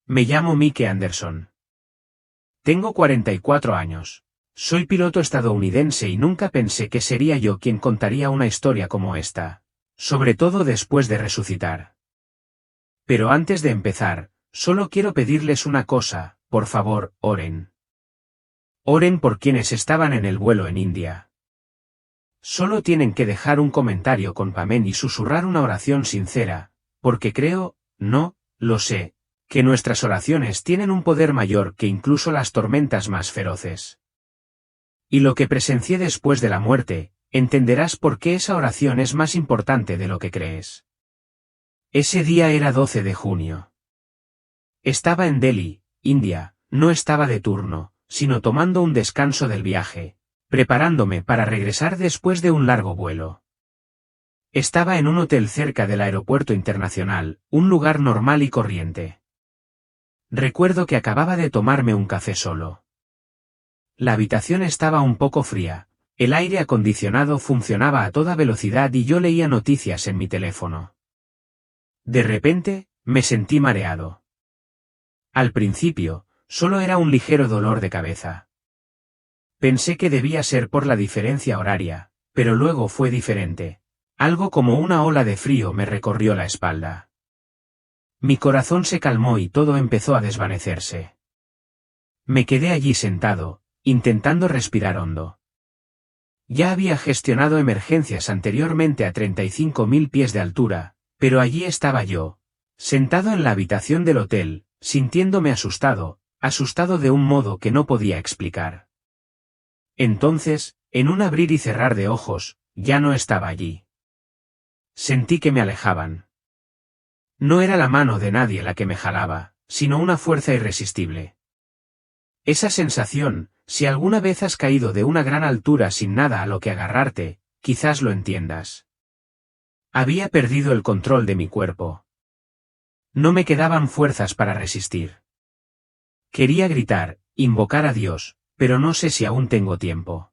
Me llamo Mike Anderson. Tengo 44 años. Soy piloto estadounidense y nunca pensé que sería yo quien contaría una historia como esta, sobre todo después de resucitar. Pero antes de empezar, solo quiero pedirles una cosa, por favor, oren. Oren por quienes estaban en el vuelo en India. Solo tienen que dejar un comentario con Pamen y susurrar una oración sincera, porque creo, no, lo sé, que nuestras oraciones tienen un poder mayor que incluso las tormentas más feroces. Y lo que presencié después de la muerte, entenderás por qué esa oración es más importante de lo que crees. Ese día era 12 de junio. Estaba en Delhi, India, no estaba de turno, sino tomando un descanso del viaje, preparándome para regresar después de un largo vuelo. Estaba en un hotel cerca del aeropuerto internacional, un lugar normal y corriente. Recuerdo que acababa de tomarme un café solo. La habitación estaba un poco fría, el aire acondicionado funcionaba a toda velocidad y yo leía noticias en mi teléfono. De repente, me sentí mareado. Al principio, solo era un ligero dolor de cabeza. Pensé que debía ser por la diferencia horaria, pero luego fue diferente. Algo como una ola de frío me recorrió la espalda. Mi corazón se calmó y todo empezó a desvanecerse. Me quedé allí sentado, intentando respirar hondo. Ya había gestionado emergencias anteriormente a 35.000 pies de altura, pero allí estaba yo, sentado en la habitación del hotel, sintiéndome asustado, asustado de un modo que no podía explicar. Entonces, en un abrir y cerrar de ojos, ya no estaba allí. Sentí que me alejaban. No era la mano de nadie la que me jalaba, sino una fuerza irresistible. Esa sensación, si alguna vez has caído de una gran altura sin nada a lo que agarrarte, quizás lo entiendas. Había perdido el control de mi cuerpo. No me quedaban fuerzas para resistir. Quería gritar, invocar a Dios, pero no sé si aún tengo tiempo.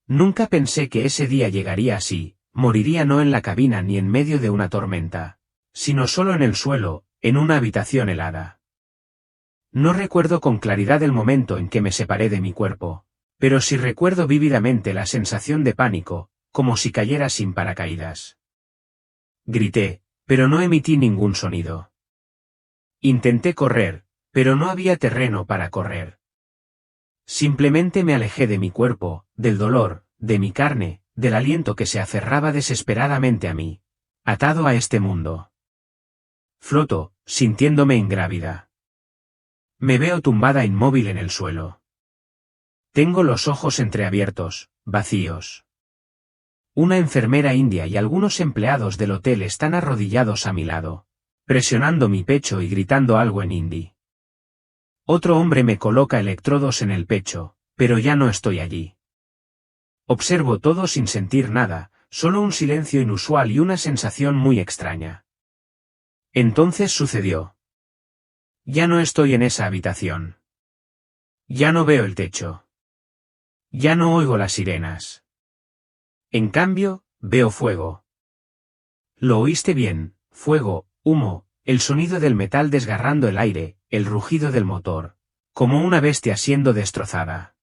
Nunca pensé que ese día llegaría así, moriría no en la cabina ni en medio de una tormenta, sino solo en el suelo, en una habitación helada. No recuerdo con claridad el momento en que me separé de mi cuerpo, pero sí recuerdo vívidamente la sensación de pánico, como si cayera sin paracaídas. Grité, pero no emití ningún sonido. Intenté correr, pero no había terreno para correr. Simplemente me alejé de mi cuerpo, del dolor, de mi carne, del aliento que se aferraba desesperadamente a mí, atado a este mundo. Floto, sintiéndome ingrávida. Me veo tumbada inmóvil en el suelo. Tengo los ojos entreabiertos, vacíos. Una enfermera india y algunos empleados del hotel están arrodillados a mi lado, presionando mi pecho y gritando algo en hindi. Otro hombre me coloca electrodos en el pecho, pero ya no estoy allí. Observo todo sin sentir nada, solo un silencio inusual y una sensación muy extraña. Entonces sucedió. Ya no estoy en esa habitación. Ya no veo el techo. Ya no oigo las sirenas. En cambio, veo fuego. ¿Lo oíste bien? Fuego, humo, el sonido del metal desgarrando el aire, el rugido del motor, como una bestia siendo destrozada.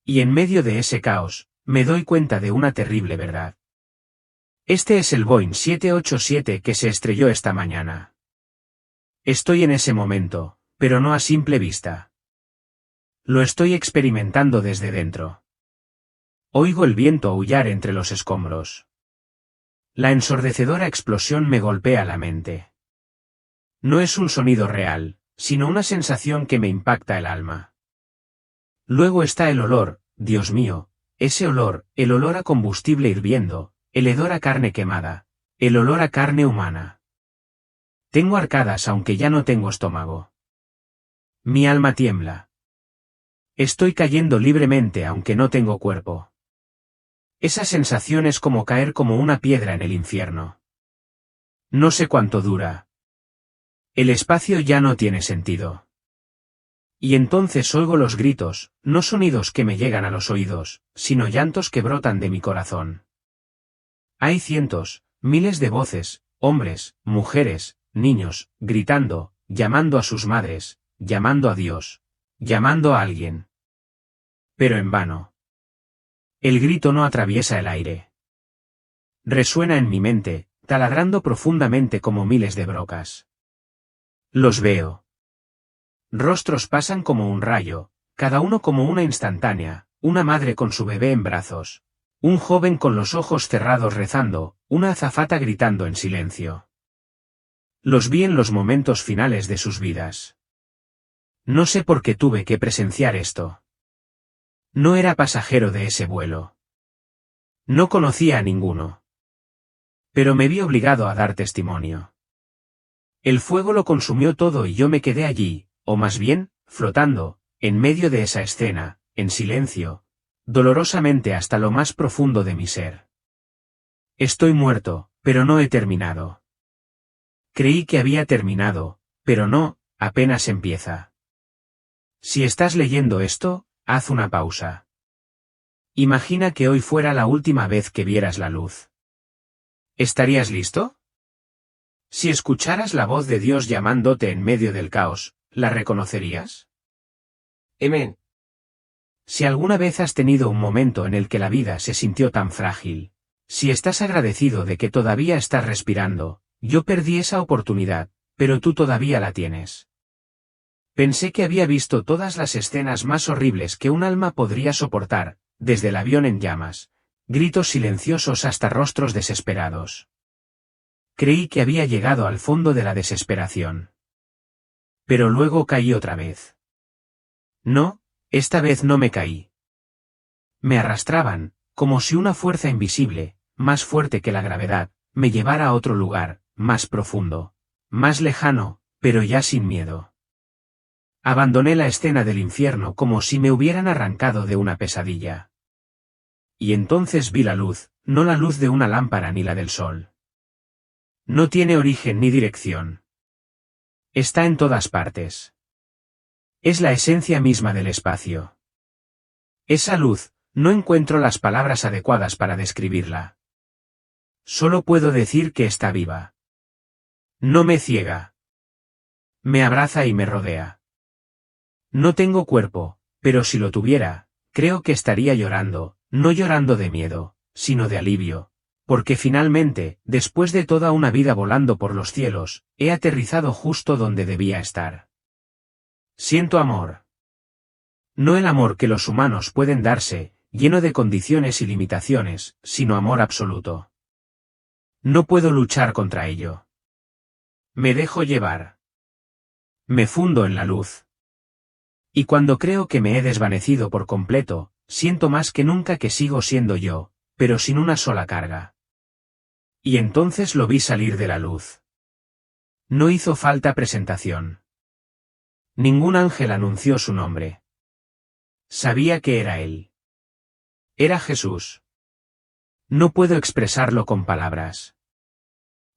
Y en medio de ese caos, me doy cuenta de una terrible verdad. Este es el Boeing 787 que se estrelló esta mañana. Estoy en ese momento, pero no a simple vista. Lo estoy experimentando desde dentro. Oigo el viento aullar entre los escombros. La ensordecedora explosión me golpea la mente. No es un sonido real, sino una sensación que me impacta el alma. Luego está el olor, Dios mío, ese olor, el olor a combustible hirviendo, el hedor a carne quemada, el olor a carne humana. Tengo arcadas aunque ya no tengo estómago. Mi alma tiembla. Estoy cayendo libremente aunque no tengo cuerpo. Esa sensación es como caer como una piedra en el infierno. No sé cuánto dura. El espacio ya no tiene sentido. Y entonces oigo los gritos, no sonidos que me llegan a los oídos, sino llantos que brotan de mi corazón. Hay cientos, miles de voces, hombres, mujeres, niños, gritando, llamando a sus madres, llamando a Dios, llamando a alguien. Pero en vano. El grito no atraviesa el aire. Resuena en mi mente, taladrando profundamente como miles de brocas. Los veo. Rostros pasan como un rayo, cada uno como una instantánea, una madre con su bebé en brazos, un joven con los ojos cerrados rezando, una azafata gritando en silencio. Los vi en los momentos finales de sus vidas. No sé por qué tuve que presenciar esto. No era pasajero de ese vuelo. No conocía a ninguno. Pero me vi obligado a dar testimonio. El fuego lo consumió todo y yo me quedé allí, o más bien, flotando, en medio de esa escena, en silencio, dolorosamente hasta lo más profundo de mi ser. Estoy muerto, pero no he terminado. Creí que había terminado, pero no, apenas empieza. Si estás leyendo esto, haz una pausa. Imagina que hoy fuera la última vez que vieras la luz. ¿Estarías listo? Si escucharas la voz de Dios llamándote en medio del caos, ¿la reconocerías? Amén. Si alguna vez has tenido un momento en el que la vida se sintió tan frágil, si estás agradecido de que todavía estás respirando, yo perdí esa oportunidad, pero tú todavía la tienes. Pensé que había visto todas las escenas más horribles que un alma podría soportar, desde el avión en llamas, gritos silenciosos hasta rostros desesperados. Creí que había llegado al fondo de la desesperación. Pero luego caí otra vez. No, esta vez no me caí. Me arrastraban, como si una fuerza invisible, más fuerte que la gravedad, me llevara a otro lugar, más profundo, más lejano, pero ya sin miedo. Abandoné la escena del infierno como si me hubieran arrancado de una pesadilla. Y entonces vi la luz, no la luz de una lámpara ni la del sol. No tiene origen ni dirección. Está en todas partes. Es la esencia misma del espacio. Esa luz, no encuentro las palabras adecuadas para describirla. Solo puedo decir que está viva. No me ciega. Me abraza y me rodea. No tengo cuerpo, pero si lo tuviera, creo que estaría llorando, no llorando de miedo, sino de alivio, porque finalmente, después de toda una vida volando por los cielos, he aterrizado justo donde debía estar. Siento amor. No el amor que los humanos pueden darse, lleno de condiciones y limitaciones, sino amor absoluto. No puedo luchar contra ello. Me dejo llevar. Me fundo en la luz. Y cuando creo que me he desvanecido por completo, siento más que nunca que sigo siendo yo, pero sin una sola carga. Y entonces lo vi salir de la luz. No hizo falta presentación. Ningún ángel anunció su nombre. Sabía que era él. Era Jesús. No puedo expresarlo con palabras.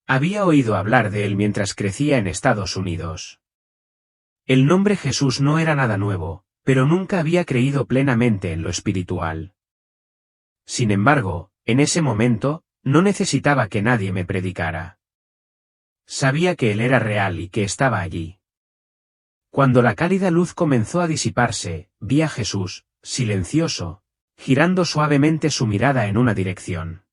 Había oído hablar de él mientras crecía en Estados Unidos. El nombre Jesús no era nada nuevo, pero nunca había creído plenamente en lo espiritual. Sin embargo, en ese momento, no necesitaba que nadie me predicara. Sabía que él era real y que estaba allí. Cuando la cálida luz comenzó a disiparse, vi a Jesús, silencioso, girando suavemente su mirada en una dirección.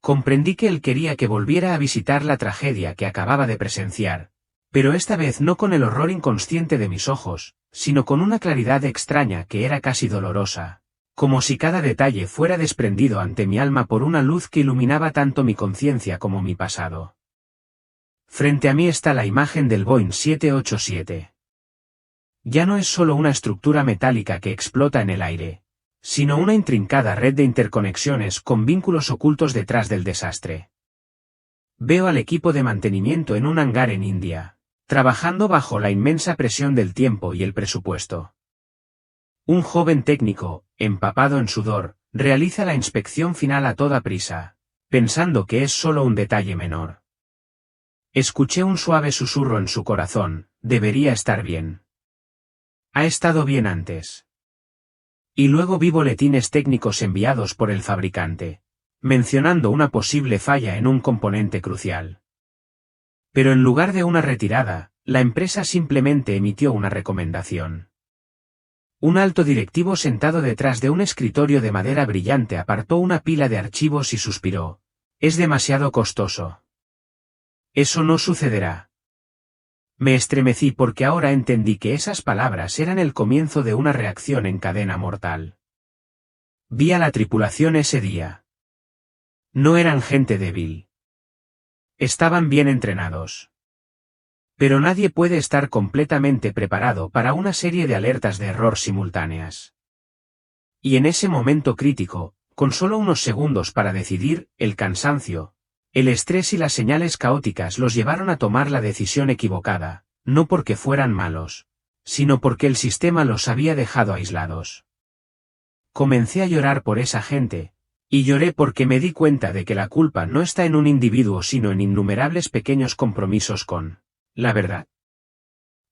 Comprendí que él quería que volviera a visitar la tragedia que acababa de presenciar, pero esta vez no con el horror inconsciente de mis ojos, sino con una claridad extraña que era casi dolorosa, como si cada detalle fuera desprendido ante mi alma por una luz que iluminaba tanto mi conciencia como mi pasado. Frente a mí está la imagen del Boeing 787. Ya no es solo una estructura metálica que explota en el aire, sino una intrincada red de interconexiones con vínculos ocultos detrás del desastre. Veo al equipo de mantenimiento en un hangar en India, trabajando bajo la inmensa presión del tiempo y el presupuesto. Un joven técnico, empapado en sudor, realiza la inspección final a toda prisa, pensando que es solo un detalle menor. Escuché un suave susurro en su corazón, debería estar bien. Ha estado bien antes. Y luego vi boletines técnicos enviados por el fabricante, mencionando una posible falla en un componente crucial. Pero en lugar de una retirada, La empresa simplemente emitió una recomendación. Un alto directivo sentado detrás de un escritorio de madera brillante apartó una pila de archivos y suspiró. Es demasiado costoso. Eso no sucederá. Me estremecí porque ahora entendí que esas palabras eran el comienzo de una reacción en cadena mortal. Vi a la tripulación ese día. No eran gente débil. Estaban bien entrenados. Pero nadie puede estar completamente preparado para una serie de alertas de error simultáneas. Y en ese momento crítico, con solo unos segundos para decidir, el cansancio, el estrés y las señales caóticas los llevaron a tomar la decisión equivocada, no porque fueran malos, sino porque el sistema los había dejado aislados. Comencé a llorar por esa gente, y lloré porque me di cuenta de que la culpa no está en un individuo sino en innumerables pequeños compromisos con la verdad.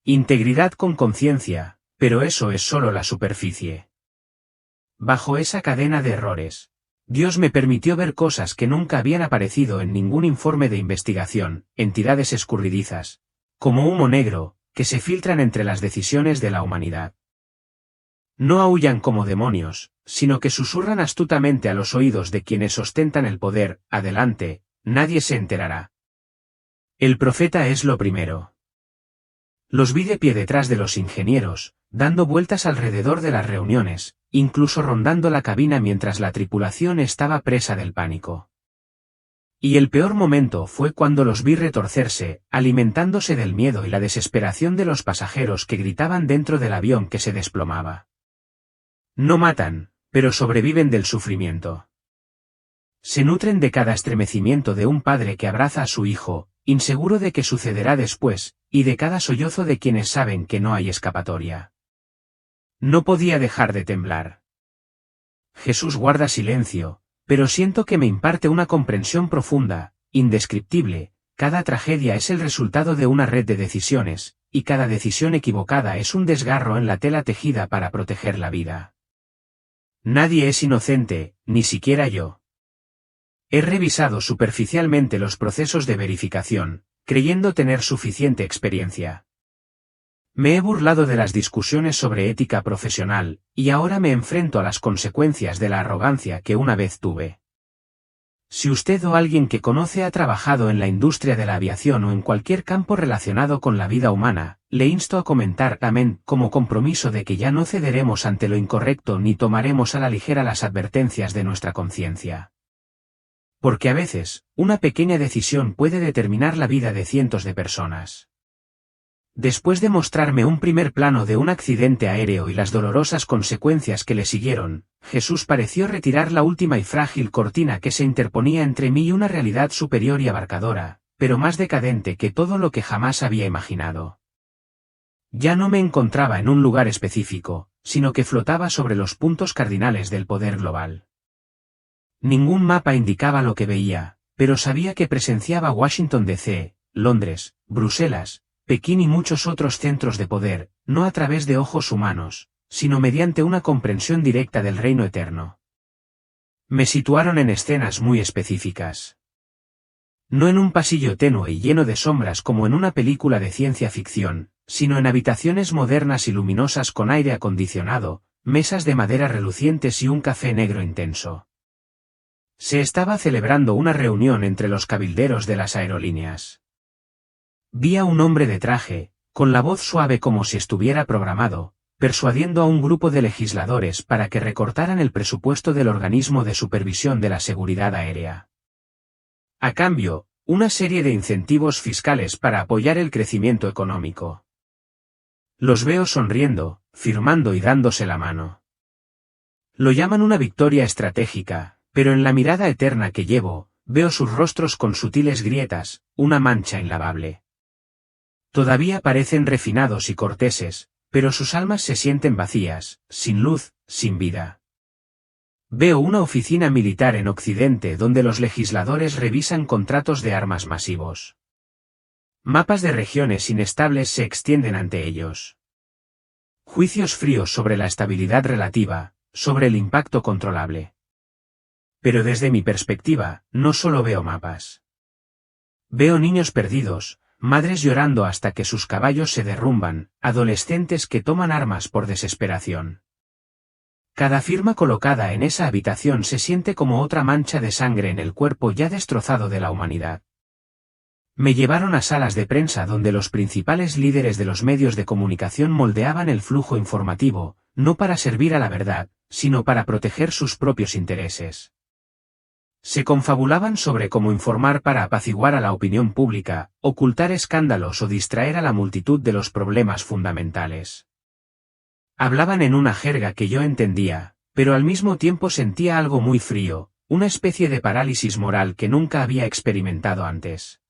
Integridad con conciencia, pero eso es solo la superficie. Bajo esa cadena de errores, Dios me permitió ver cosas que nunca habían aparecido en ningún informe de investigación, entidades escurridizas, como humo negro, que se filtran entre las decisiones de la humanidad. No aúllan como demonios, sino que susurran astutamente a los oídos de quienes ostentan el poder. Adelante, nadie se enterará. El profeta es lo primero. Los vi de pie detrás de los ingenieros, dando vueltas alrededor de las reuniones, incluso rondando la cabina mientras la tripulación estaba presa del pánico. Y el peor momento fue cuando los vi retorcerse, alimentándose del miedo y la desesperación de los pasajeros que gritaban dentro del avión que se desplomaba. No matan, pero sobreviven del sufrimiento. Se nutren de cada estremecimiento de un padre que abraza a su hijo, inseguro de qué sucederá después, y de cada sollozo de quienes saben que no hay escapatoria. No podía dejar de temblar. Jesús guarda silencio, pero siento que me imparte una comprensión profunda, indescriptible. Cada tragedia es el resultado de una red de decisiones, y cada decisión equivocada es un desgarro en la tela tejida para proteger la vida. Nadie es inocente, ni siquiera yo. He revisado superficialmente los procesos de verificación, creyendo tener suficiente experiencia. Me he burlado de las discusiones sobre ética profesional, y ahora me enfrento a las consecuencias de la arrogancia que una vez tuve. Si usted o alguien que conoce ha trabajado en la industria de la aviación o en cualquier campo relacionado con la vida humana, le insto a comentar amén como compromiso de que ya no cederemos ante lo incorrecto ni tomaremos a la ligera las advertencias de nuestra conciencia. Porque a veces, una pequeña decisión puede determinar la vida de cientos de personas. Después de mostrarme un primer plano de un accidente aéreo y las dolorosas consecuencias que le siguieron, Jesús pareció retirar la última y frágil cortina que se interponía entre mí y una realidad superior y abarcadora, pero más decadente que todo lo que jamás había imaginado. Ya no me encontraba en un lugar específico, sino que flotaba sobre los puntos cardinales del poder global. Ningún mapa indicaba lo que veía, pero sabía que presenciaba Washington D.C., Londres, Bruselas, Pekín y muchos otros centros de poder, no a través de ojos humanos, sino mediante una comprensión directa del reino eterno. Me situaron en escenas muy específicas. No en un pasillo tenue y lleno de sombras como en una película de ciencia ficción, sino en habitaciones modernas y luminosas con aire acondicionado, mesas de madera relucientes y un café negro intenso. Se estaba celebrando una reunión entre los cabilderos de las aerolíneas. Vi a un hombre de traje, con la voz suave como si estuviera programado, persuadiendo a un grupo de legisladores para que recortaran el presupuesto del organismo de supervisión de la seguridad aérea. A cambio, una serie de incentivos fiscales para apoyar el crecimiento económico. Los veo sonriendo, firmando y dándose la mano. Lo llaman una victoria estratégica, pero en la mirada eterna que llevo, veo sus rostros con sutiles grietas, una mancha inlavable. Todavía parecen refinados y corteses, pero sus almas se sienten vacías, sin luz, sin vida. Veo una oficina militar en Occidente donde los legisladores revisan contratos de armas masivos. Mapas de regiones inestables se extienden ante ellos. Juicios fríos sobre la estabilidad relativa, sobre el impacto controlable. Pero desde mi perspectiva, no solo veo mapas. Veo niños perdidos, madres llorando hasta que sus caballos se derrumban, adolescentes que toman armas por desesperación. Cada firma colocada en esa habitación se siente como otra mancha de sangre en el cuerpo ya destrozado de la humanidad. Me llevaron a salas de prensa donde los principales líderes de los medios de comunicación moldeaban el flujo informativo, no para servir a la verdad, sino para proteger sus propios intereses. Se confabulaban sobre cómo informar para apaciguar a la opinión pública, ocultar escándalos o distraer a la multitud de los problemas fundamentales. Hablaban en una jerga que yo entendía, pero al mismo tiempo sentía algo muy frío, una especie de parálisis moral que nunca había experimentado antes.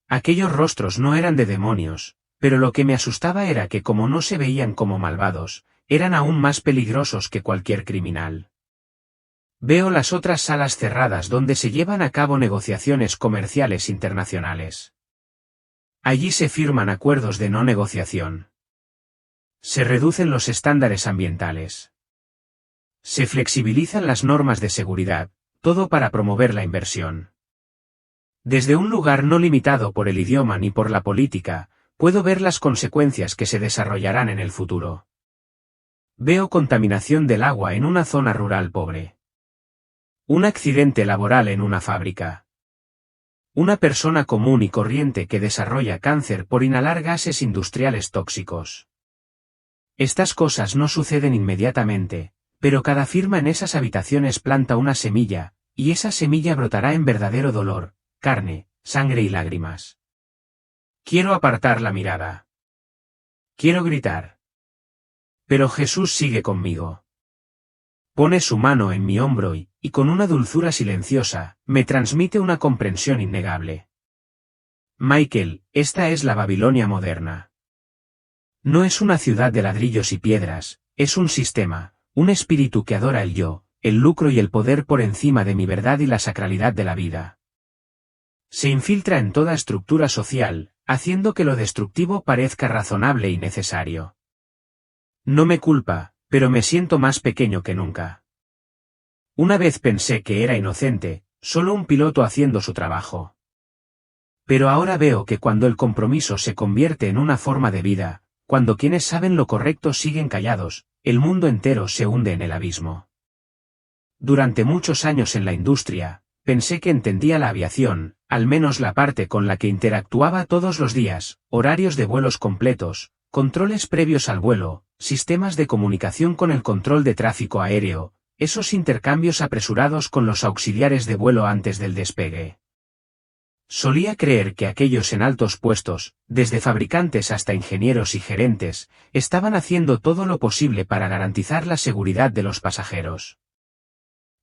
Aquellos rostros no eran de demonios, pero lo que me asustaba era que como no se veían como malvados, eran aún más peligrosos que cualquier criminal. Veo las otras salas cerradas donde se llevan a cabo negociaciones comerciales internacionales. Allí se firman acuerdos de no negociación. Se reducen los estándares ambientales. Se flexibilizan las normas de seguridad, todo para promover la inversión. Desde un lugar no limitado por el idioma ni por la política, puedo ver las consecuencias que se desarrollarán en el futuro. Veo contaminación del agua en una zona rural pobre. Un accidente laboral en una fábrica. Una persona común y corriente que desarrolla cáncer por inhalar gases industriales tóxicos. Estas cosas no suceden inmediatamente, pero cada firma en esas habitaciones planta una semilla, y esa semilla brotará en verdadero dolor, carne, sangre y lágrimas. Quiero apartar la mirada. Quiero gritar. Pero Jesús sigue conmigo. Pone su mano en mi hombro y con una dulzura silenciosa, me transmite una comprensión innegable. Michael, esta es la Babilonia moderna. No es una ciudad de ladrillos y piedras, es un sistema, un espíritu que adora el yo, el lucro y el poder por encima de mi verdad y la sacralidad de la vida. Se infiltra en toda estructura social, haciendo que lo destructivo parezca razonable y necesario. No me culpa, pero me siento más pequeño que nunca. Una vez pensé que era inocente, solo un piloto haciendo su trabajo. Pero ahora veo que cuando el compromiso se convierte en una forma de vida, cuando quienes saben lo correcto siguen callados, el mundo entero se hunde en el abismo. Durante muchos años en la industria, pensé que entendía la aviación, al menos la parte con la que interactuaba todos los días, horarios de vuelos completos, controles previos al vuelo, sistemas de comunicación con el control de tráfico aéreo, esos intercambios apresurados con los auxiliares de vuelo antes del despegue. Solía creer que aquellos en altos puestos, desde fabricantes hasta ingenieros y gerentes, estaban haciendo todo lo posible para garantizar la seguridad de los pasajeros.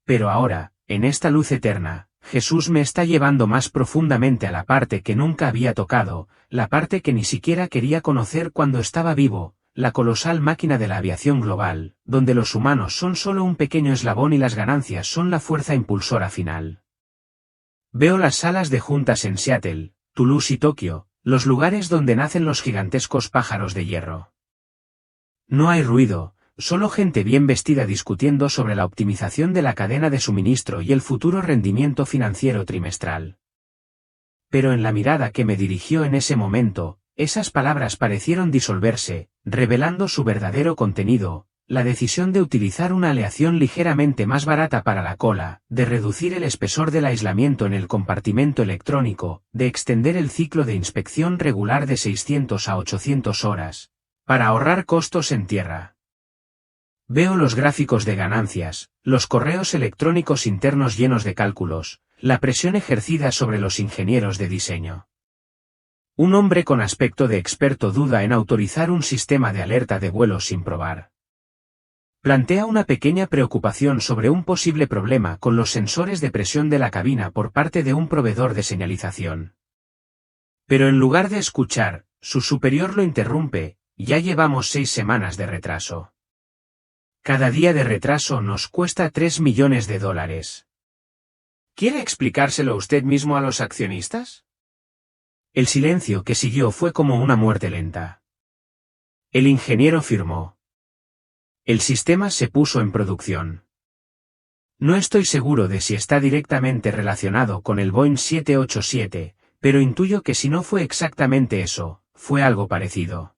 Pero ahora, en esta luz eterna, Jesús me está llevando más profundamente a la parte que nunca había tocado, la parte que ni siquiera quería conocer cuando estaba vivo, la colosal máquina de la aviación global, donde los humanos son solo un pequeño eslabón y las ganancias son la fuerza impulsora final. Veo las salas de juntas en Seattle, Toulouse y Tokio, los lugares donde nacen los gigantescos pájaros de hierro. No hay ruido, solo gente bien vestida discutiendo sobre la optimización de la cadena de suministro y el futuro rendimiento financiero trimestral. Pero en la mirada que me dirigió en ese momento, esas palabras parecieron disolverse, revelando su verdadero contenido, la decisión de utilizar una aleación ligeramente más barata para la cola, de reducir el espesor del aislamiento en el compartimento electrónico, de extender el ciclo de inspección regular de 600 a 800 horas, para ahorrar costos en tierra. Veo los gráficos de ganancias, los correos electrónicos internos llenos de cálculos, la presión ejercida sobre los ingenieros de diseño. Un hombre con aspecto de experto duda en autorizar un sistema de alerta de vuelo sin probar. Plantea una pequeña preocupación sobre un posible problema con los sensores de presión de la cabina por parte de un proveedor de señalización. Pero en lugar de escuchar, su superior lo interrumpe: ya llevamos 6 semanas de retraso. Cada día de retraso nos cuesta $3 millones. ¿Quiere explicárselo usted mismo a los accionistas? El silencio que siguió fue como una muerte lenta. El ingeniero firmó. El sistema se puso en producción. No estoy seguro de si está directamente relacionado con el Boeing 787, Pero intuyo que si no fue exactamente eso, fue algo parecido.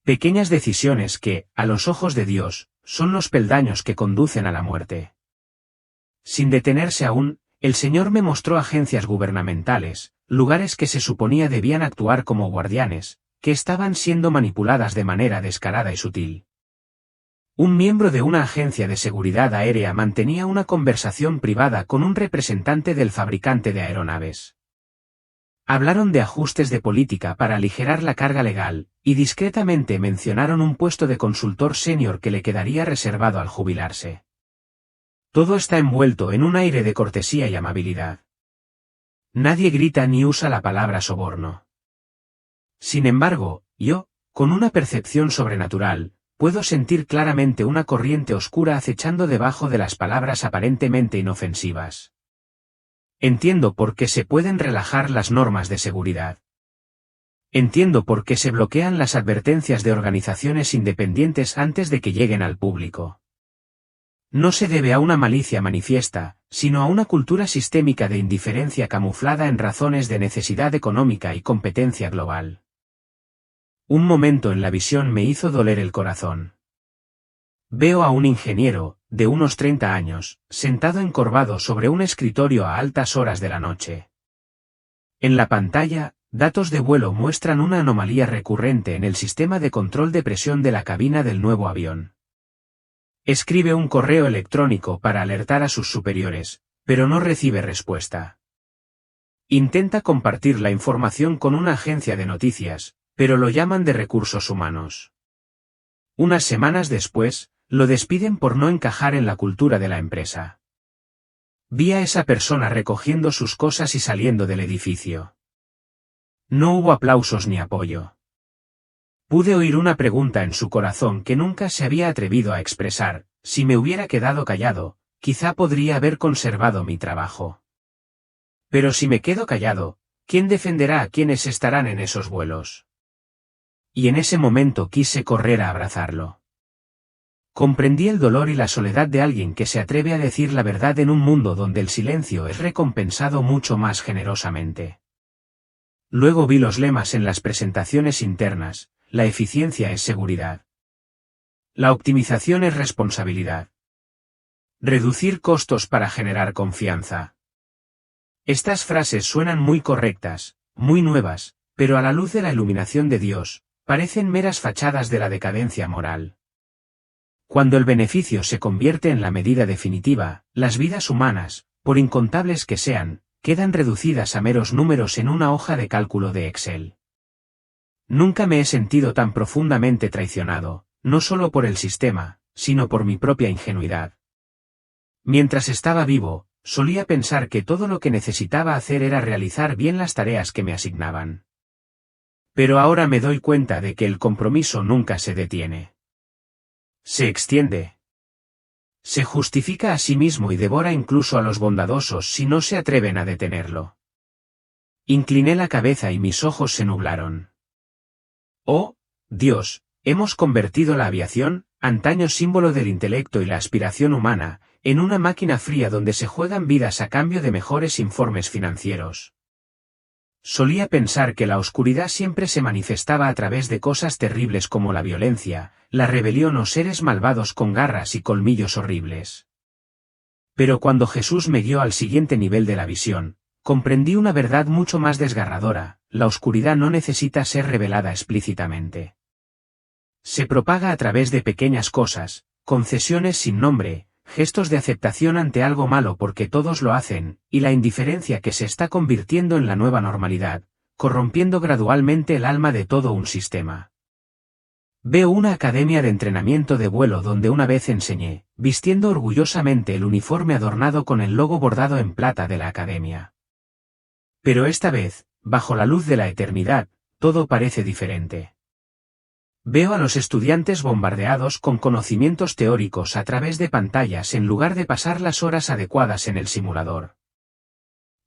Pequeñas decisiones que, a los ojos de Dios, son los peldaños que conducen a la muerte. Sin detenerse aún, el Señor me mostró agencias gubernamentales, lugares que se suponía debían actuar como guardianes, que estaban siendo manipuladas de manera descarada y sutil. Un miembro de una agencia de seguridad aérea mantenía una conversación privada con un representante del fabricante de aeronaves. Hablaron de ajustes de política para aligerar la carga legal, y discretamente mencionaron un puesto de consultor senior que le quedaría reservado al jubilarse. Todo está envuelto en un aire de cortesía y amabilidad. Nadie grita ni usa la palabra soborno. Sin embargo, yo, con una percepción sobrenatural, puedo sentir claramente una corriente oscura acechando debajo de las palabras aparentemente inofensivas. Entiendo por qué se pueden relajar las normas de seguridad. Entiendo por qué se bloquean las advertencias de organizaciones independientes antes de que lleguen al público. No se debe a una malicia manifiesta, sino a una cultura sistémica de indiferencia camuflada en razones de necesidad económica y competencia global. Un momento en la visión me hizo doler el corazón. Veo a un ingeniero, de unos 30 años, sentado encorvado sobre un escritorio a altas horas de la noche. En la pantalla, datos de vuelo muestran una anomalía recurrente en el sistema de control de presión de la cabina del nuevo avión. Escribe un correo electrónico para alertar a sus superiores, pero no recibe respuesta. Intenta compartir la información con una agencia de noticias, pero lo llaman de recursos humanos. Unas semanas después, lo despiden por no encajar en la cultura de la empresa. Vi a esa persona recogiendo sus cosas y saliendo del edificio. No hubo aplausos ni apoyo. Pude oír una pregunta en su corazón que nunca se había atrevido a expresar: si me hubiera quedado callado, quizá podría haber conservado mi trabajo. Pero si me quedo callado, ¿quién defenderá a quienes estarán en esos vuelos? Y en ese momento quise correr a abrazarlo. Comprendí el dolor y la soledad de alguien que se atreve a decir la verdad en un mundo donde el silencio es recompensado mucho más generosamente. Luego vi los lemas en las presentaciones internas: la eficiencia es seguridad. La optimización es responsabilidad. Reducir costos para generar confianza. Estas frases suenan muy correctas, muy nuevas, pero a la luz de la iluminación de Dios, parecen meras fachadas de la decadencia moral. Cuando el beneficio se convierte en la medida definitiva, las vidas humanas, por incontables que sean, quedan reducidas a meros números en una hoja de cálculo de Excel. Nunca me he sentido tan profundamente traicionado, no solo por el sistema, sino por mi propia ingenuidad. Mientras estaba vivo, solía pensar que todo lo que necesitaba hacer era realizar bien las tareas que me asignaban. Pero ahora me doy cuenta de que el compromiso nunca se detiene. Se extiende. Se justifica a sí mismo y devora incluso a los bondadosos si no se atreven a detenerlo. Incliné la cabeza y mis ojos se nublaron. Oh, Dios, hemos convertido la aviación, antaño símbolo del intelecto y la aspiración humana, en una máquina fría donde se juegan vidas a cambio de mejores informes financieros. Solía pensar que la oscuridad siempre se manifestaba a través de cosas terribles como la violencia, la rebelión o seres malvados con garras y colmillos horribles. Pero cuando Jesús me guió al siguiente nivel de la visión, comprendí una verdad mucho más desgarradora: la oscuridad no necesita ser revelada explícitamente. Se propaga a través de pequeñas cosas, concesiones sin nombre, gestos de aceptación ante algo malo porque todos lo hacen, y la indiferencia que se está convirtiendo en la nueva normalidad, corrompiendo gradualmente el alma de todo un sistema. Veo una academia de entrenamiento de vuelo donde una vez enseñé, vistiendo orgullosamente el uniforme adornado con el logo bordado en plata de la academia. Pero esta vez, bajo la luz de la eternidad, todo parece diferente. Veo a los estudiantes bombardeados con conocimientos teóricos a través de pantallas en lugar de pasar las horas adecuadas en el simulador.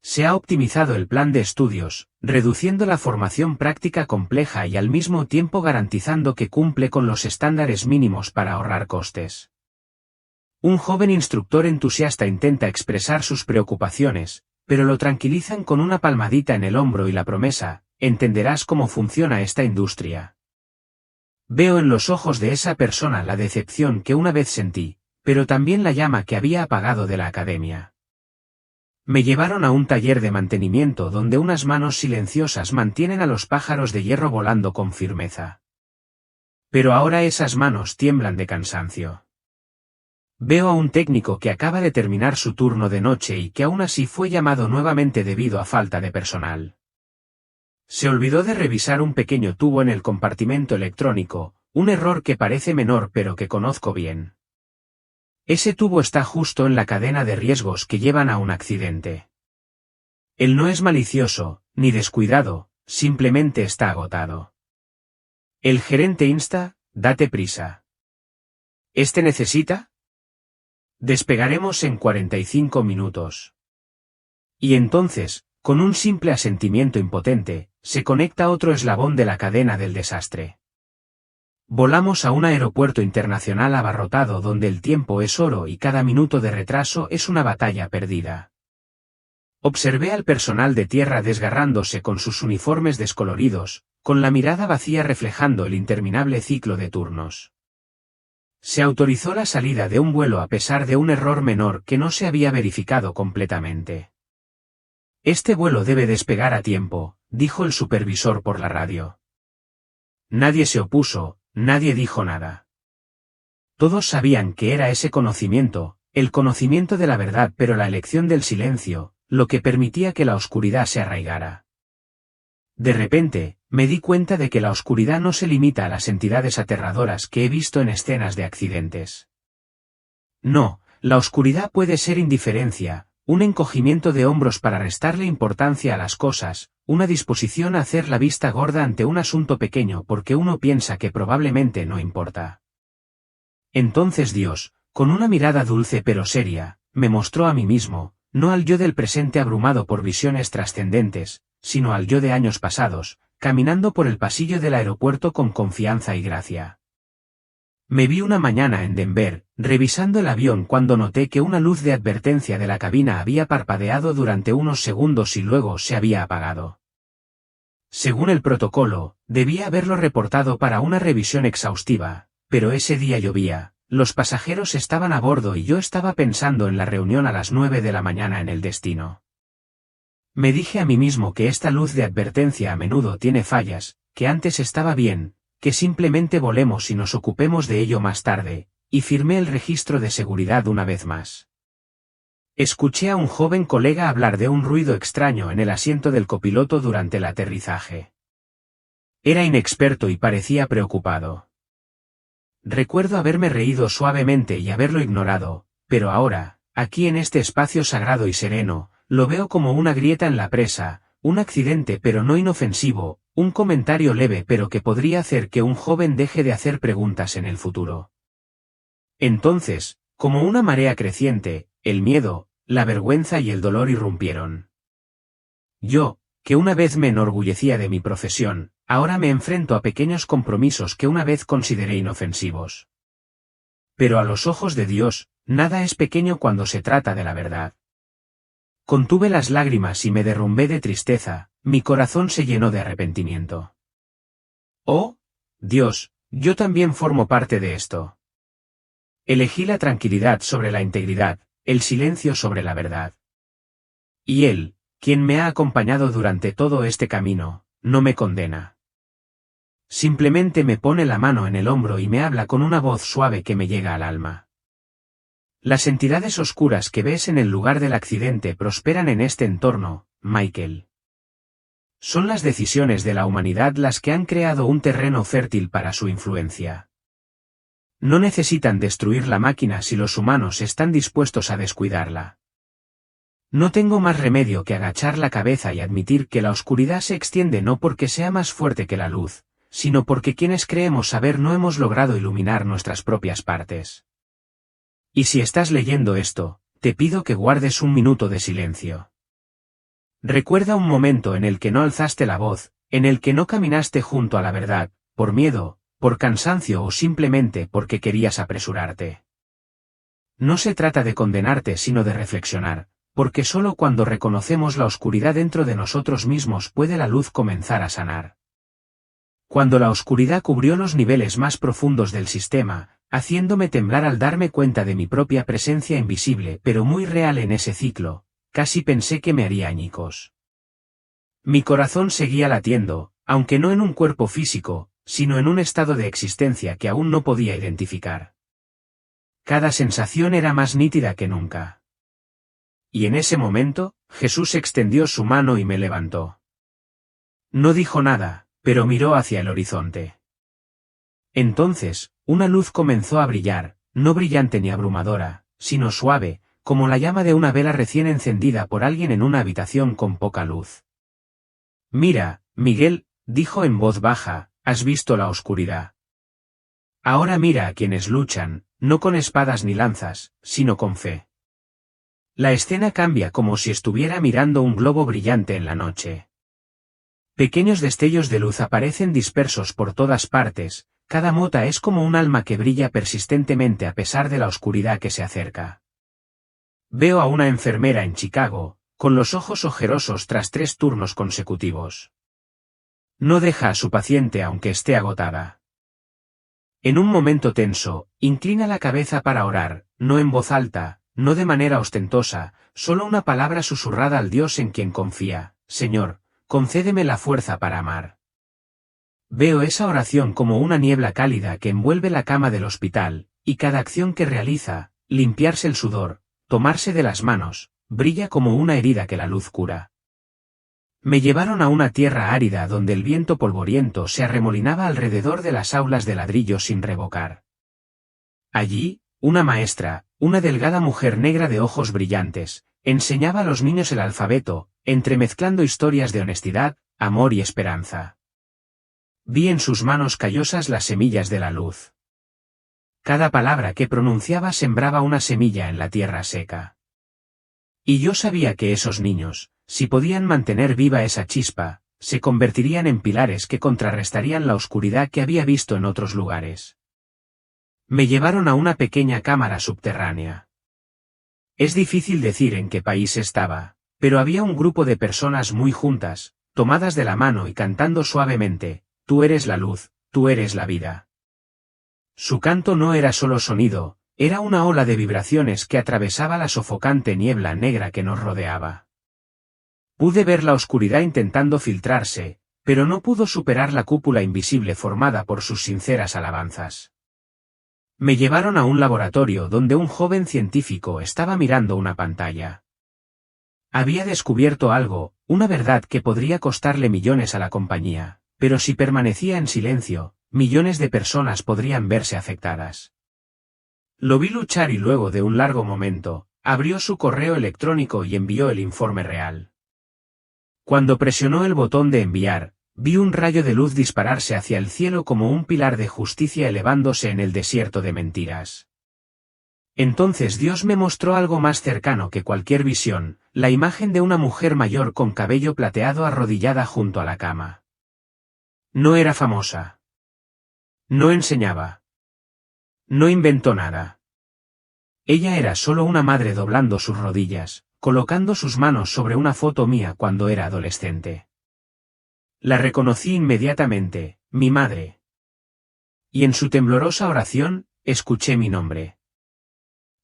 Se ha optimizado el plan de estudios, reduciendo la formación práctica compleja y al mismo tiempo garantizando que cumple con los estándares mínimos para ahorrar costes. Un joven instructor entusiasta intenta expresar sus preocupaciones, pero lo tranquilizan con una palmadita en el hombro y la promesa: entenderás cómo funciona esta industria. Veo en los ojos de esa persona la decepción que una vez sentí, pero también la llama que había apagado de la academia. Me llevaron a un taller de mantenimiento donde unas manos silenciosas mantienen a los pájaros de hierro volando con firmeza. Pero ahora esas manos tiemblan de cansancio. Veo a un técnico que acaba de terminar su turno de noche y que aún así fue llamado nuevamente debido a falta de personal. Se olvidó de revisar un pequeño tubo en el compartimento electrónico, un error que parece menor pero que conozco bien. Ese tubo está justo en la cadena de riesgos que llevan a un accidente. Él no es malicioso, ni descuidado, simplemente está agotado. El gerente insta: date prisa. ¿Este necesita? Despegaremos en 45 minutos. Y entonces, con un simple asentimiento impotente, se conecta otro eslabón de la cadena del desastre. Volamos a un aeropuerto internacional abarrotado donde el tiempo es oro y cada minuto de retraso es una batalla perdida. Observé al personal de tierra desgarrándose con sus uniformes descoloridos, con la mirada vacía reflejando el interminable ciclo de turnos. Se autorizó la salida de un vuelo a pesar de un error menor que no se había verificado completamente. Este vuelo debe despegar a tiempo, dijo el supervisor por la radio. Nadie se opuso, nadie dijo nada. Todos sabían que era ese conocimiento, el conocimiento de la verdad, pero la elección del silencio, lo que permitía que la oscuridad se arraigara. De repente, me di cuenta de que la oscuridad no se limita a las entidades aterradoras que he visto en escenas de accidentes. No, la oscuridad puede ser indiferencia, un encogimiento de hombros para restarle importancia a las cosas, una disposición a hacer la vista gorda ante un asunto pequeño porque uno piensa que probablemente no importa. Entonces Dios, con una mirada dulce pero seria, me mostró a mí mismo, no al yo del presente abrumado por visiones trascendentes, sino al yo de años pasados, caminando por el pasillo del aeropuerto con confianza y gracia. Me vi una mañana en Denver, revisando el avión cuando noté que una luz de advertencia de la cabina había parpadeado durante unos segundos y luego se había apagado. Según el protocolo, debía haberlo reportado para una revisión exhaustiva, pero ese día llovía, los pasajeros estaban a bordo y yo estaba pensando en la reunión a las 9 de la mañana en el destino. Me dije a mí mismo que esta luz de advertencia a menudo tiene fallas, que antes estaba bien, que simplemente volemos y nos ocupemos de ello más tarde, y firmé el registro de seguridad una vez más. Escuché a un joven colega hablar de un ruido extraño en el asiento del copiloto durante el aterrizaje. Era inexperto y parecía preocupado. Recuerdo haberme reído suavemente y haberlo ignorado, pero ahora, aquí en este espacio sagrado y sereno, lo veo como una grieta en la presa, un accidente pero no inofensivo, un comentario leve pero que podría hacer que un joven deje de hacer preguntas en el futuro. Entonces, como una marea creciente, el miedo, la vergüenza y el dolor irrumpieron. Yo, que una vez me enorgullecía de mi profesión, ahora me enfrento a pequeños compromisos que una vez consideré inofensivos. Pero a los ojos de Dios, nada es pequeño cuando se trata de la verdad. Contuve las lágrimas y me derrumbé de tristeza, mi corazón se llenó de arrepentimiento. Oh, Dios, yo también formo parte de esto. Elegí la tranquilidad sobre la integridad, el silencio sobre la verdad. Y Él, quien me ha acompañado durante todo este camino, no me condena. Simplemente me pone la mano en el hombro y me habla con una voz suave que me llega al alma. Las entidades oscuras que ves en el lugar del accidente prosperan en este entorno, Michael. Son las decisiones de la humanidad las que han creado un terreno fértil para su influencia. No necesitan destruir la máquina si los humanos están dispuestos a descuidarla. No tengo más remedio que agachar la cabeza y admitir que la oscuridad se extiende no porque sea más fuerte que la luz, sino porque quienes creemos saber no hemos logrado iluminar nuestras propias partes. Y si estás leyendo esto, te pido que guardes un minuto de silencio. Recuerda un momento en el que no alzaste la voz, en el que no caminaste junto a la verdad, por miedo, por cansancio o simplemente porque querías apresurarte. No se trata de condenarte sino de reflexionar, porque solo cuando reconocemos la oscuridad dentro de nosotros mismos puede la luz comenzar a sanar. Cuando la oscuridad cubrió los niveles más profundos del sistema, haciéndome temblar al darme cuenta de mi propia presencia invisible pero muy real en ese ciclo, casi pensé que me haría añicos. Mi corazón seguía latiendo, aunque no en un cuerpo físico, sino en un estado de existencia que aún no podía identificar. Cada sensación era más nítida que nunca. Y en ese momento, Jesús extendió su mano y me levantó. No dijo nada, pero miró hacia el horizonte. Entonces, una luz comenzó a brillar, no brillante ni abrumadora, sino suave, como la llama de una vela recién encendida por alguien en una habitación con poca luz. Mira, Miguel, dijo en voz baja, has visto la oscuridad. Ahora mira a quienes luchan, no con espadas ni lanzas, sino con fe. La escena cambia como si estuviera mirando un globo brillante en la noche. Pequeños destellos de luz aparecen dispersos por todas partes, cada mota es como un alma que brilla persistentemente a pesar de la oscuridad que se acerca. Veo a una enfermera en Chicago, con los ojos ojerosos tras 3 turnos consecutivos. No deja a su paciente aunque esté agotada. En un momento tenso, inclina la cabeza para orar, no en voz alta, no de manera ostentosa, solo una palabra susurrada al Dios en quien confía: Señor, concédeme la fuerza para amar. Veo esa oración como una niebla cálida que envuelve la cama del hospital, y cada acción que realiza, limpiarse el sudor, tomarse de las manos, brilla como una herida que la luz cura. Me llevaron a una tierra árida donde el viento polvoriento se arremolinaba alrededor de las aulas de ladrillo sin revocar. Allí, una maestra, una delgada mujer negra de ojos brillantes, enseñaba a los niños el alfabeto, entremezclando historias de honestidad, amor y esperanza. Vi en sus manos callosas las semillas de la luz. Cada palabra que pronunciaba sembraba una semilla en la tierra seca. Y yo sabía que esos niños, si podían mantener viva esa chispa, se convertirían en pilares que contrarrestarían la oscuridad que había visto en otros lugares. Me llevaron a una pequeña cámara subterránea. Es difícil decir en qué país estaba, pero había un grupo de personas muy juntas, tomadas de la mano y cantando suavemente: Tú eres la luz, tú eres la vida. Su canto no era solo sonido, era una ola de vibraciones que atravesaba la sofocante niebla negra que nos rodeaba. Pude ver la oscuridad intentando filtrarse, pero no pudo superar la cúpula invisible formada por sus sinceras alabanzas. Me llevaron a un laboratorio donde un joven científico estaba mirando una pantalla. Había descubierto algo, una verdad que podría costarle millones a la compañía, pero si permanecía en silencio, millones de personas podrían verse afectadas. Lo vi luchar y luego de un largo momento, abrió su correo electrónico y envió el informe real. Cuando presionó el botón de enviar, vi un rayo de luz dispararse hacia el cielo como un pilar de justicia elevándose en el desierto de mentiras. Entonces Dios me mostró algo más cercano que cualquier visión, la imagen de una mujer mayor con cabello plateado arrodillada junto a la cama. No era famosa. No enseñaba. No inventó nada. Ella era solo una madre doblando sus rodillas, colocando sus manos sobre una foto mía cuando era adolescente. La reconocí inmediatamente, mi madre. Y en su temblorosa oración, escuché mi nombre.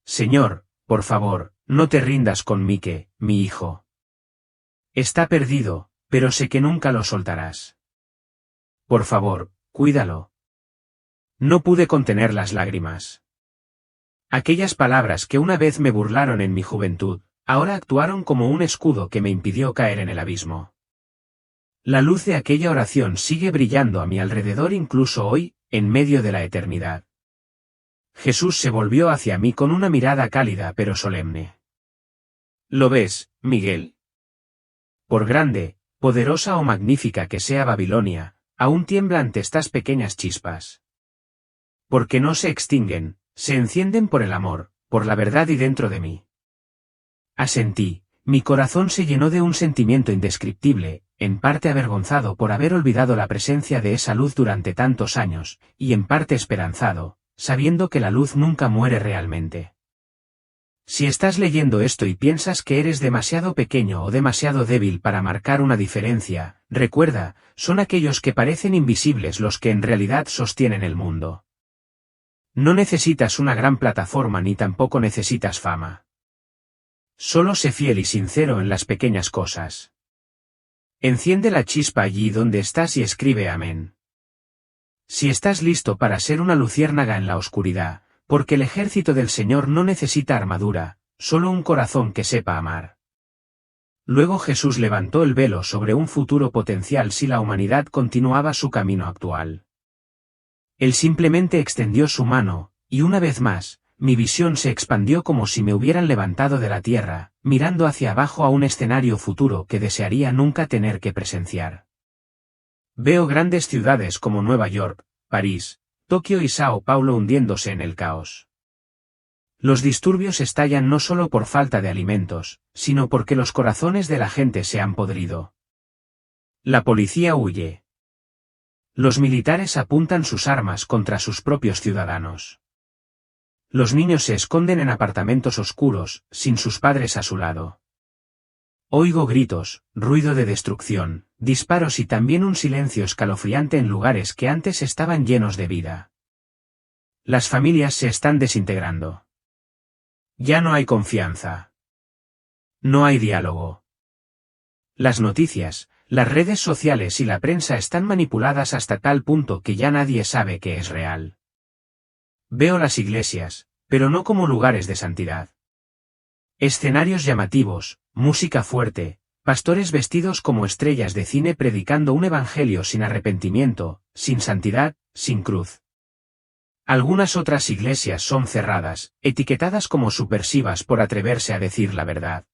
Señor, por favor, no te rindas con Mike, mi hijo. Está perdido, pero sé que nunca lo soltarás. Por favor, cuídalo. No pude contener las lágrimas. Aquellas palabras que una vez me burlaron en mi juventud, ahora actuaron como un escudo que me impidió caer en el abismo. La luz de aquella oración sigue brillando a mi alrededor incluso hoy, en medio de la eternidad. Jesús se volvió hacia mí con una mirada cálida pero solemne. ¿Lo ves, Miguel? Por grande, poderosa o magnífica que sea Babilonia, aún tiembla ante estas pequeñas chispas. Porque no se extinguen, se encienden por el amor, por la verdad y dentro de mí. Asentí, mi corazón se llenó de un sentimiento indescriptible, en parte avergonzado por haber olvidado la presencia de esa luz durante tantos años, y en parte esperanzado, sabiendo que la luz nunca muere realmente. Si estás leyendo esto y piensas que eres demasiado pequeño o demasiado débil para marcar una diferencia, recuerda, son aquellos que parecen invisibles los que en realidad sostienen el mundo. No necesitas una gran plataforma ni tampoco necesitas fama. Solo sé fiel y sincero en las pequeñas cosas. Enciende la chispa allí donde estás y escribe amén. Si estás listo para ser una luciérnaga en la oscuridad, porque el ejército del Señor no necesita armadura, solo un corazón que sepa amar. Luego Jesús levantó el velo sobre un futuro potencial si la humanidad continuaba su camino actual. Él simplemente extendió su mano, y una vez más, mi visión se expandió como si me hubieran levantado de la tierra, mirando hacia abajo a un escenario futuro que desearía nunca tener que presenciar. Veo grandes ciudades como Nueva York, París, Tokio y Sao Paulo hundiéndose en el caos. Los disturbios estallan no solo por falta de alimentos, sino porque los corazones de la gente se han podrido. La policía huye. Los militares apuntan sus armas contra sus propios ciudadanos. Los niños se esconden en apartamentos oscuros, sin sus padres a su lado. Oigo gritos, ruido de destrucción, disparos y también un silencio escalofriante en lugares que antes estaban llenos de vida. Las familias se están desintegrando. Ya no hay confianza. No hay diálogo. Las noticias, las redes sociales y la prensa están manipuladas hasta tal punto que ya nadie sabe qué es real. Veo las iglesias, pero no como lugares de santidad. Escenarios llamativos, música fuerte, pastores vestidos como estrellas de cine predicando un evangelio sin arrepentimiento, sin santidad, sin cruz. Algunas otras iglesias son cerradas, etiquetadas como subversivas por atreverse a decir la verdad.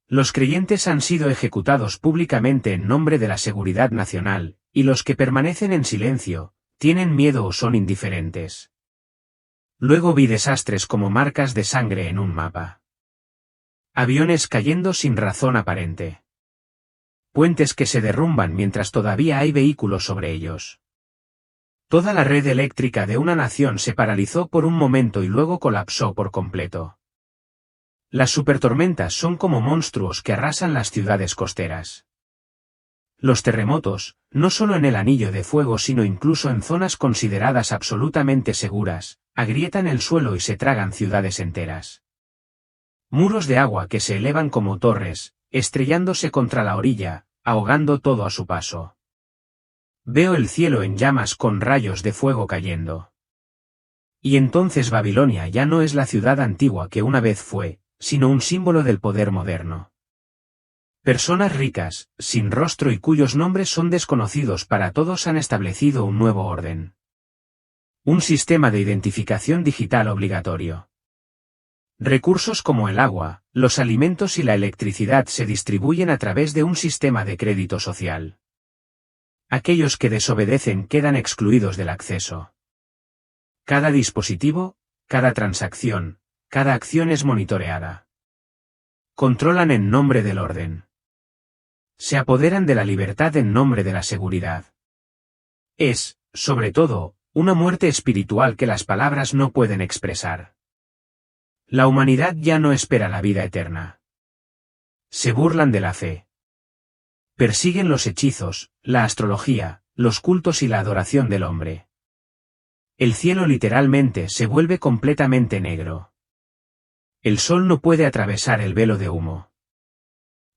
Los creyentes han sido ejecutados públicamente en nombre de la seguridad nacional, y los que permanecen en silencio, tienen miedo o son indiferentes. Luego vi desastres como marcas de sangre en un mapa. Aviones cayendo sin razón aparente. Puentes que se derrumban mientras todavía hay vehículos sobre ellos. Toda la red eléctrica de una nación se paralizó por un momento y luego colapsó por completo. Las supertormentas son como monstruos que arrasan las ciudades costeras. Los terremotos, no solo en el Anillo de Fuego sino incluso en zonas consideradas absolutamente seguras, agrietan el suelo y se tragan ciudades enteras. Muros de agua que se elevan como torres, estrellándose contra la orilla, ahogando todo a su paso. Veo el cielo en llamas con rayos de fuego cayendo. Y entonces Babilonia ya no es la ciudad antigua que una vez fue, sino un símbolo del poder moderno. Personas ricas, sin rostro y cuyos nombres son desconocidos para todos han establecido un nuevo orden. Un sistema de identificación digital obligatorio. Recursos como el agua, los alimentos y la electricidad se distribuyen a través de un sistema de crédito social. Aquellos que desobedecen quedan excluidos del acceso. Cada dispositivo, cada transacción, cada acción es monitoreada. Controlan en nombre del orden. Se apoderan de la libertad en nombre de la seguridad. Es, sobre todo, una muerte espiritual que las palabras no pueden expresar. La humanidad ya no espera la vida eterna. Se burlan de la fe. Persiguen los hechizos, la astrología, los cultos y la adoración del hombre. El cielo literalmente se vuelve completamente negro. El sol no puede atravesar el velo de humo.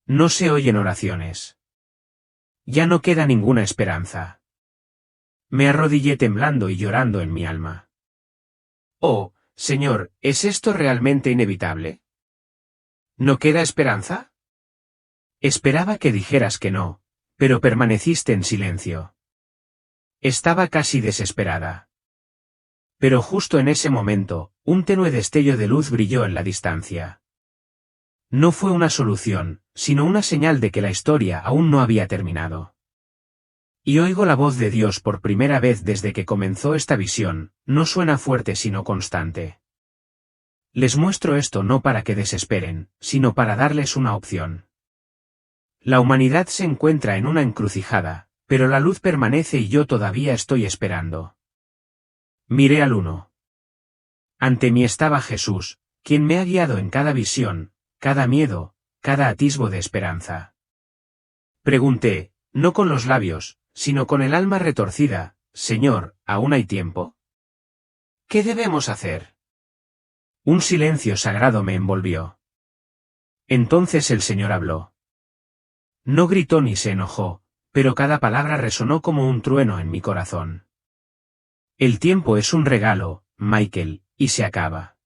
No se oyen oraciones. Ya no queda ninguna esperanza. Me arrodillé temblando y llorando en mi alma. Oh, Señor, ¿es esto realmente inevitable? ¿No queda esperanza? Esperaba que dijeras que no, pero permaneciste en silencio. Estaba casi desesperada. Pero justo en ese momento, un tenue destello de luz brilló en la distancia. No fue una solución, sino una señal de que la historia aún no había terminado. Y oigo la voz de Dios por primera vez desde que comenzó esta visión, no suena fuerte sino constante. Les muestro esto no para que desesperen, sino para darles una opción. La humanidad se encuentra en una encrucijada, pero la luz permanece y yo todavía estoy esperando. Miré al uno. Ante mí estaba Jesús, quien me ha guiado en cada visión, cada miedo, cada atisbo de esperanza. Pregunté, no con los labios, sino con el alma retorcida, Señor, ¿aún hay tiempo? ¿Qué debemos hacer? Un silencio sagrado me envolvió. Entonces el Señor habló. No gritó ni se enojó, pero cada palabra resonó como un trueno en mi corazón. El tiempo es un regalo, Michael, y se acaba.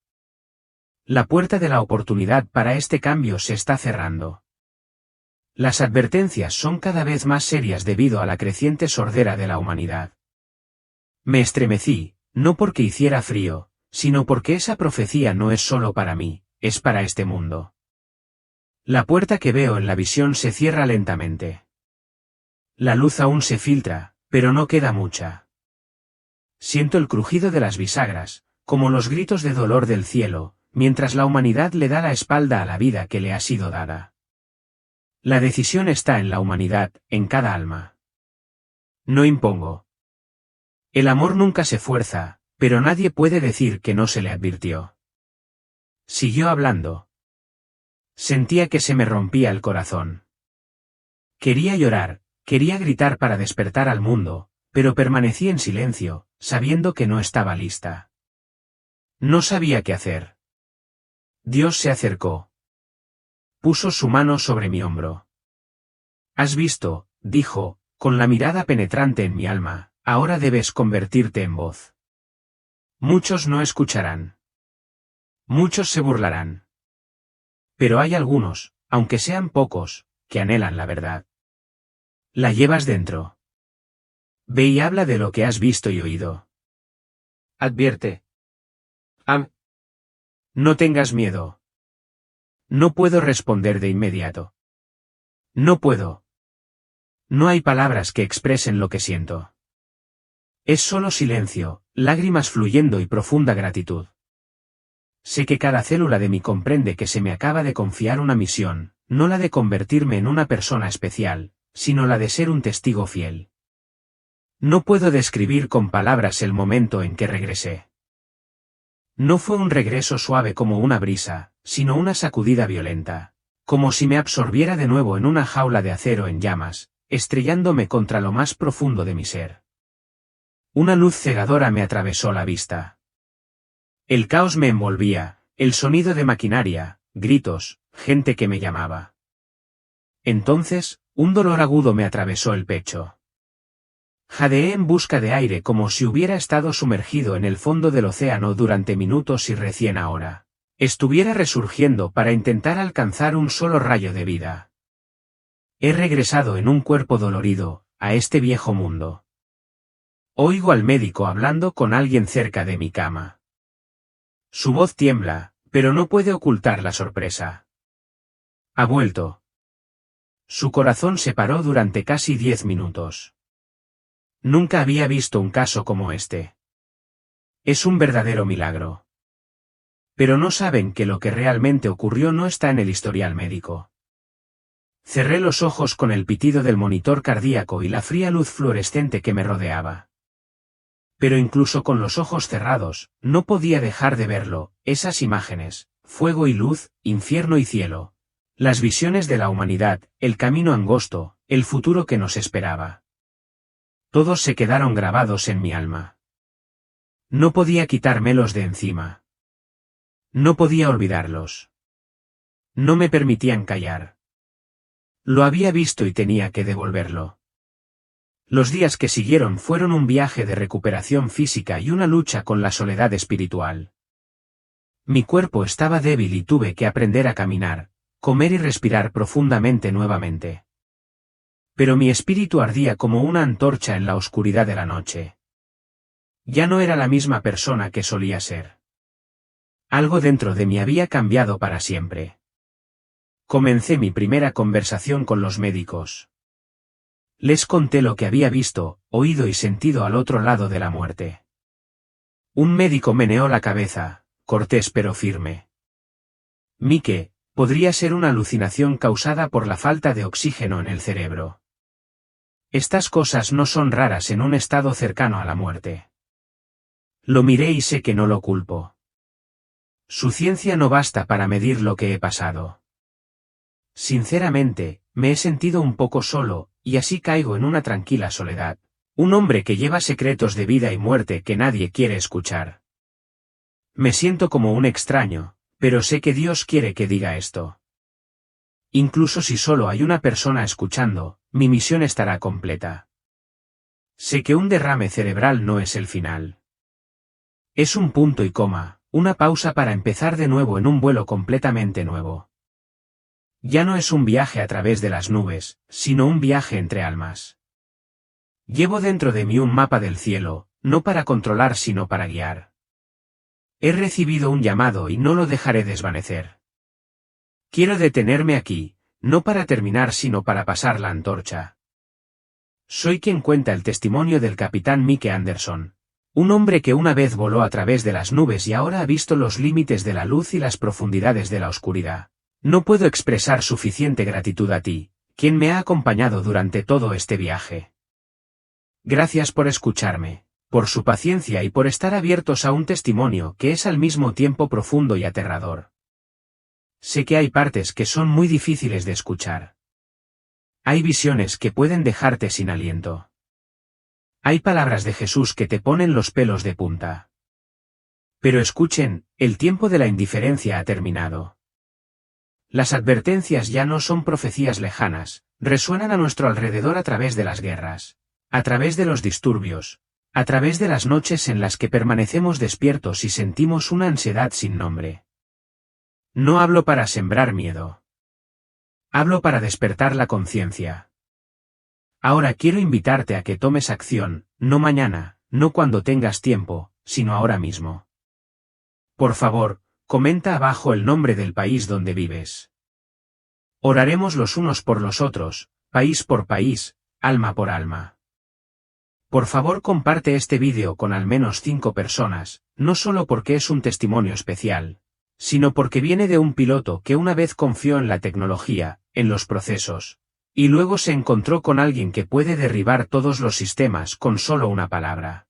La puerta de la oportunidad para este cambio se está cerrando. Las advertencias son cada vez más serias debido a la creciente sordera de la humanidad. Me estremecí, no porque hiciera frío, sino porque esa profecía no es solo para mí, es para este mundo. La puerta que veo en la visión se cierra lentamente. La luz aún se filtra, pero no queda mucha. Siento el crujido de las bisagras, como los gritos de dolor del cielo, mientras la humanidad le da la espalda a la vida que le ha sido dada. La decisión está en la humanidad, en cada alma. No impongo. El amor nunca se fuerza, pero nadie puede decir que no se le advirtió. Siguió hablando. Sentía que se me rompía el corazón. Quería llorar, quería gritar para despertar al mundo, pero permanecí en silencio, sabiendo que no estaba lista. No sabía qué hacer. Dios se acercó. Puso su mano sobre mi hombro. Has visto, dijo, con la mirada penetrante en mi alma, ahora debes convertirte en voz. Muchos no escucharán. Muchos se burlarán. Pero hay algunos, aunque sean pocos, que anhelan la verdad. La llevas dentro. Ve y habla de lo que has visto y oído. Advierte. No tengas miedo. No puedo responder de inmediato. No puedo. No hay palabras que expresen lo que siento. Es solo silencio, lágrimas fluyendo y profunda gratitud. Sé que cada célula de mí comprende que se me acaba de confiar una misión, no la de convertirme en una persona especial, sino la de ser un testigo fiel. No puedo describir con palabras el momento en que regresé. No fue un regreso suave como una brisa, sino una sacudida violenta, como si me absorbiera de nuevo en una jaula de acero en llamas, estrellándome contra lo más profundo de mi ser. Una luz cegadora me atravesó la vista. El caos me envolvía, el sonido de maquinaria, gritos, gente que me llamaba. Entonces, un dolor agudo me atravesó el pecho. Jadeé en busca de aire como si hubiera estado sumergido en el fondo del océano durante minutos y recién ahora estuviera resurgiendo para intentar alcanzar un solo rayo de vida. He regresado en un cuerpo dolorido, a este viejo mundo. Oigo al médico hablando con alguien cerca de mi cama. Su voz tiembla, pero no puede ocultar la sorpresa. Ha vuelto. Su corazón se paró durante casi 10 minutos. Nunca había visto un caso como este. Es un verdadero milagro. Pero no saben que lo que realmente ocurrió no está en el historial médico. Cerré los ojos con el pitido del monitor cardíaco y la fría luz fluorescente que me rodeaba. Pero incluso con los ojos cerrados, no podía dejar de verlo, esas imágenes, fuego y luz, infierno y cielo. Las visiones de la humanidad, el camino angosto, el futuro que nos esperaba. Todos se quedaron grabados en mi alma. No podía quitármelos de encima. No podía olvidarlos. No me permitían callar. Lo había visto y tenía que devolverlo. Los días que siguieron fueron un viaje de recuperación física y una lucha con la soledad espiritual. Mi cuerpo estaba débil y tuve que aprender a caminar, comer y respirar profundamente nuevamente. Pero mi espíritu ardía como una antorcha en la oscuridad de la noche. Ya no era la misma persona que solía ser. Algo dentro de mí había cambiado para siempre. Comencé mi primera conversación con los médicos. Les conté lo que había visto, oído y sentido al otro lado de la muerte. Un médico meneó la cabeza, cortés pero firme. Mike, podría ser una alucinación causada por la falta de oxígeno en el cerebro. Estas cosas no son raras en un estado cercano a la muerte. Lo miré y sé que no lo culpo. Su ciencia no basta para medir lo que he pasado. Sinceramente, me he sentido un poco solo, y así caigo en una tranquila soledad. Un hombre que lleva secretos de vida y muerte que nadie quiere escuchar. Me siento como un extraño, pero sé que Dios quiere que diga esto. Incluso si solo hay una persona escuchando, mi misión estará completa. Sé que un derrame cerebral no es el final. Es un punto y coma, una pausa para empezar de nuevo en un vuelo completamente nuevo. Ya no es un viaje a través de las nubes, sino un viaje entre almas. Llevo dentro de mí un mapa del cielo, no para controlar sino para guiar. He recibido un llamado y no lo dejaré desvanecer. Quiero detenerme aquí, no para terminar sino para pasar la antorcha. Soy quien cuenta el testimonio del capitán Mike Anderson. Un hombre que una vez voló a través de las nubes y ahora ha visto los límites de la luz y las profundidades de la oscuridad. No puedo expresar suficiente gratitud a ti, quien me ha acompañado durante todo este viaje. Gracias por escucharme, por su paciencia y por estar abiertos a un testimonio que es al mismo tiempo profundo y aterrador. Sé que hay partes que son muy difíciles de escuchar. Hay visiones que pueden dejarte sin aliento. Hay palabras de Jesús que te ponen los pelos de punta. Pero escuchen, el tiempo de la indiferencia ha terminado. Las advertencias ya no son profecías lejanas, resuenan a nuestro alrededor a través de las guerras, a través de los disturbios, a través de las noches en las que permanecemos despiertos y sentimos una ansiedad sin nombre. No hablo para sembrar miedo. Hablo para despertar la conciencia. Ahora quiero invitarte a que tomes acción, no mañana, no cuando tengas tiempo, sino ahora mismo. Por favor, comenta abajo el nombre del país donde vives. Oraremos los unos por los otros, país por país, alma por alma. Por favor comparte este vídeo con al menos 5 personas, no solo porque es un testimonio especial, sino porque viene de un piloto que una vez confió en la tecnología, en los procesos, y luego se encontró con alguien que puede derribar todos los sistemas con solo una palabra.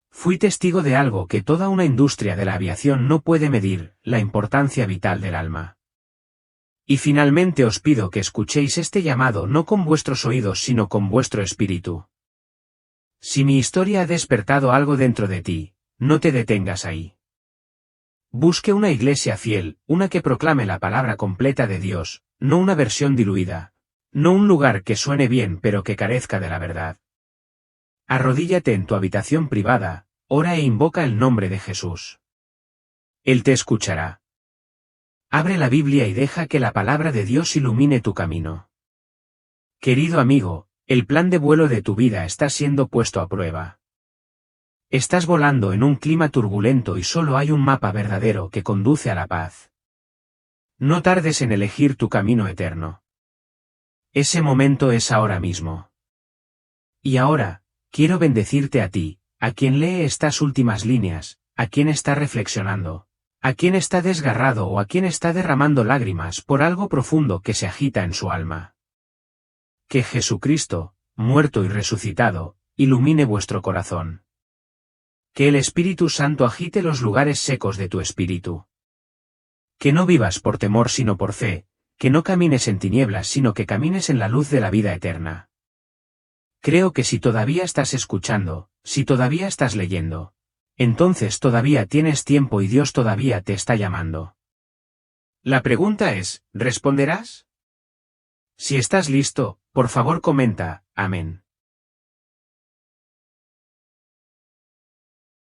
Fui testigo de algo que toda una industria de la aviación no puede medir, la importancia vital del alma. Y finalmente os pido que escuchéis este llamado no con vuestros oídos sino con vuestro espíritu. Si mi historia ha despertado algo dentro de ti, no te detengas ahí. Busque una iglesia fiel, una que proclame la palabra completa de Dios, no una versión diluida, no un lugar que suene bien pero que carezca de la verdad. Arrodíllate en tu habitación privada, ora e invoca el nombre de Jesús. Él te escuchará. Abre la Biblia y deja que la palabra de Dios ilumine tu camino. Querido amigo, el plan de vuelo de tu vida está siendo puesto a prueba. Estás volando en un clima turbulento y solo hay un mapa verdadero que conduce a la paz. No tardes en elegir tu camino eterno. Ese momento es ahora mismo. Y ahora, quiero bendecirte a ti, a quien lee estas últimas líneas, a quien está reflexionando, a quien está desgarrado o a quien está derramando lágrimas por algo profundo que se agita en su alma. Que Jesucristo, muerto y resucitado, ilumine vuestro corazón. Que el Espíritu Santo agite los lugares secos de tu espíritu. Que no vivas por temor sino por fe, que no camines en tinieblas sino que camines en la luz de la vida eterna. Creo que si todavía estás escuchando, si todavía estás leyendo, entonces todavía tienes tiempo y Dios todavía te está llamando. La pregunta es, ¿responderás? Si estás listo, por favor comenta, amén.